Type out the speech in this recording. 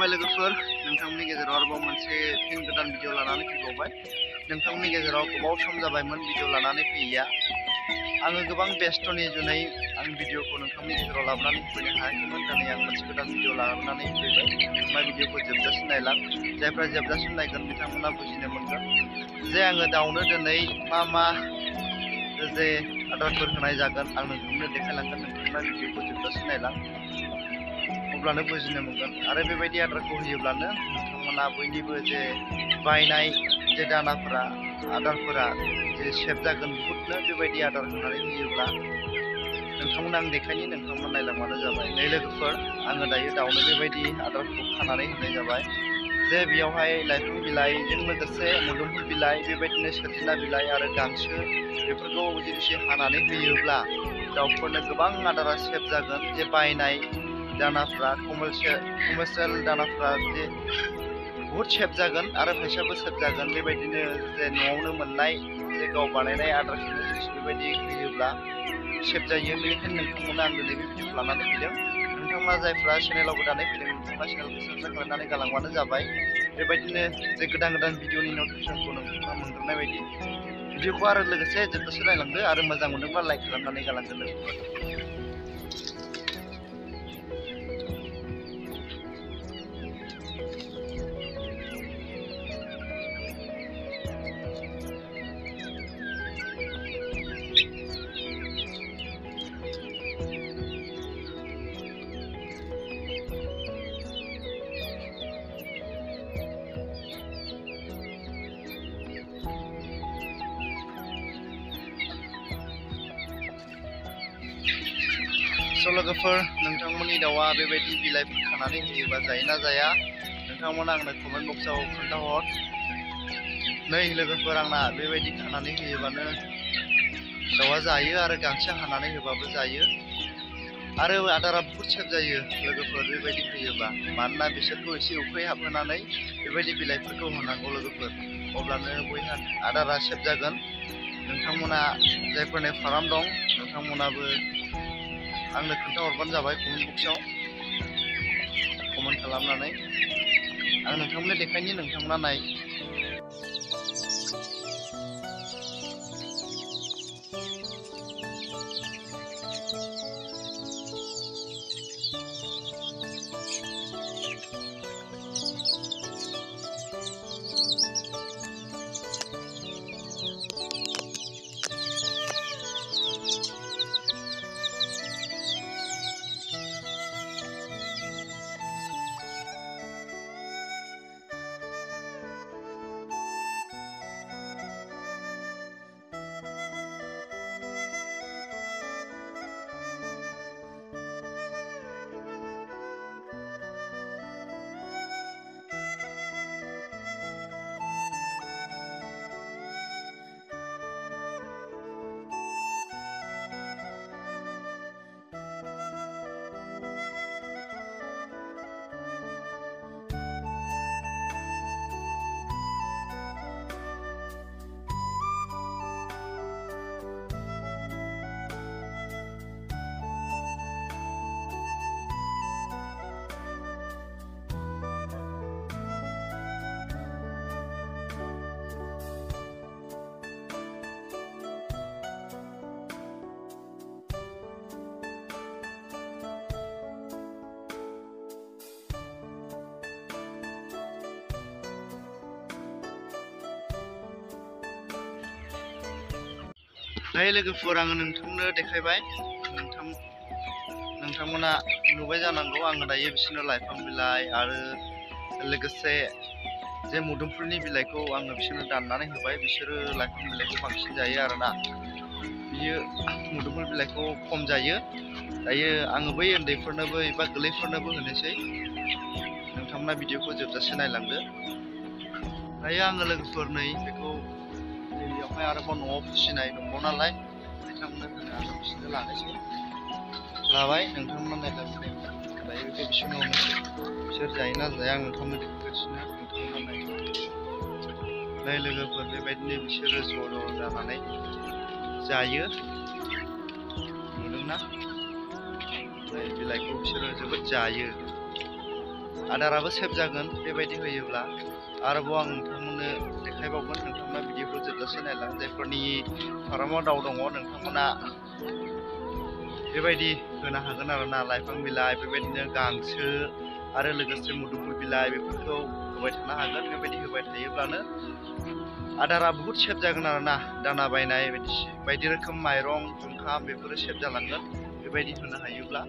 खुलुमबाय लोगोफोर नोंथांमोननि गेजेराव आरोबाव मोनसे फिन गोदान भिडिअ लानानै फैबावबाय नोंथांमोननि गेजेराव गोबाव सम जाबायमोन भिडिअ लानानै फैयैया आङो गोबां बेस्थ'नि जुनै आं भिडिअखौ नोंथांमोननि गेजेराव लाबोनानै फैनो हायाखैमोन दिनै आं मोनसे गोदान भिडिअ लाबोनानै फैबाय नोंथाङा भिडिअखौ जोबजासिम नायलां जायफ्रा जोबजासिम नायगोन बिथांमोना बुजिनो मोनगोन जे आङो दाउनो दिनै मा जे आदारफोर होनाय जागोन आं नोंथांनो देखायलांगोन नोंथाङा भिडिअखौ जोबजासिम नायलां अब्लानो बुजिनो मोनगोन आरो बेबायदि आदारखौ होयोब्लानो नोंथांमोना बयनिबो जे बायनाय जे दानाफोरा आदारफोरा जे सेभ जागोन बुहुदनो बेबायदि आदार होनानै होयोब्ला नोंथांमोना आं देखायनि नोंथांमोन नायलांबानो जाबाय नै लोगोफोर आङो दायो दाउनो बेबायदि आदारखौ खानानै होनाय जाबाय जे बेयावहाय लाइफां बिलाइजों लोगोसे मोदोमफुल बिलाइ बेबायदिनो सोरजिना बिलाइ आरो गांसो बेफोरखौ जुदि हानानै होयोब्ला दाउफोरनो गोबां आदारा सेभ जागोन जे बायनाय दानाफ्रा कमार्शियेल दानाफ्रा जे बुहुद सेभ जागोन आरो फैसाबो सेभ जागोन बेबायदिनो जे न'आवनो मोननाय जे गाव बानायनाय आदारखौनो बेबायदि होयोब्ला सेभ जायो बेनिखायनो नोंथांमोना आं दिनै बे भिडिअखौ लानानै फैदों नोंथांमोना जायफ्रा चेनेलाव गोदानै फैदों नोंथांमोना चेनेलखौ साबस्क्राइब खालामनानै गालांबानो जाबाय बेबायदिनो जे गोदान भिडिअनि नटिफिकेसनखौ नोंथाङा मोनग्रोनाय बायदि भिडिअखौ आरो लोगोसे जोबजासे नायलांदो आरो मोजां मोनदोंब्ला लाइक खालामनानै गालांदो लोगोफोर लोगोफोर नोंथांमोननि दाउआ बेबायदि बिलाइफोर खानानै होयोबा जायोना जाया नोंथांमोना आंनो कमेन्ट बक्सआव खोन्थाहर नै लोगोफोर आंना बेबायदि खानानै होयोबानो दाउआ जायो आरो गांसो हानानै होबाबो जायो आरो आदारा बुहुद सेभ जायो लोगोफोर बेबायदि होयोबा मानोना बिसोरखौ एसे उखै हाबहोनानै बेबायदि बिलाइफोरखौ होनांगौ लोगोफोर अब्लानो बयहा आदारा सेभ जागोन नोंथांमोना जायफोरनि फार्म दं नोंथांमोनाबो आंनो खोन्थाहरबानो जाबाय कमेन्ट बक्सआव कमेन्ट खालामनानै आं नोंथांमोननो देखायनि नोंथांमोना नाय नै लोगोफोर आङो नोंथांनो देखायबाय नोंथांमोना नुबाय जानांगौ आङो दायो बिसोरनो लाइफां बिलाइ आरो लोगोसे जे मोदोमफुलनि बिलाइखौ आङो बिसोरनो दाननानै होबाय बिसोरो लाइफां बिलाइखौ बांसिन जायो आरोना बियो मोदोमफुल बिलाइखौ खम जायो दायो आङो बै उन्दैफोरनोबो एबा गोरलैफोरनोबो होनोसै नोंथांमोना भिडिअखौ जोबजासे नायलांदो दायो आङो लोगोफोर नै बेखौ बेयावहाय आरोबाव न'आव फिसिनाय दंबावो नालाय बिथांमोननो होनो आङो बिसोरनो लानोसै लाबाय नोंथांमोना नायलांदो दायो बे बिसोरनो हरनोसै बिसोर जायोना जाया आं नोंथांमोननो देखायगासिनो नोंथांमोना नाय लोगोफोर बेबायदिनो बिसोरो ज' जानानै जायो नुदोंना बिलाइखौ बिसोरो जोबोद जायो आदाराबो सेभ जागोन बेबायदि होयोब्ला। आरोबाव आं नोंथांमोननो देखायबावगोन, नोंथांमोना भिडिअखौ जोबजासे नायलां। जायफोरनि फार्माव दाउ दङ नोंथांमोना बेबायदि होनो हागोन आरोना, लाइफां बिलाइ बेबायदिनो गांसो आरो लोगोसे मुदुफुल बिलाइ बेफोरखौ होबाय थानो हागोन। बेबायदि होबाय थायोब्लानो आदारा बुहुत सेभ जागोन आरोना। दाना बायनाय बायदि रोखोम माइरं जुखाम बेफोरो सेभ जालांगोन बेबायदि होनो हायोब्ला।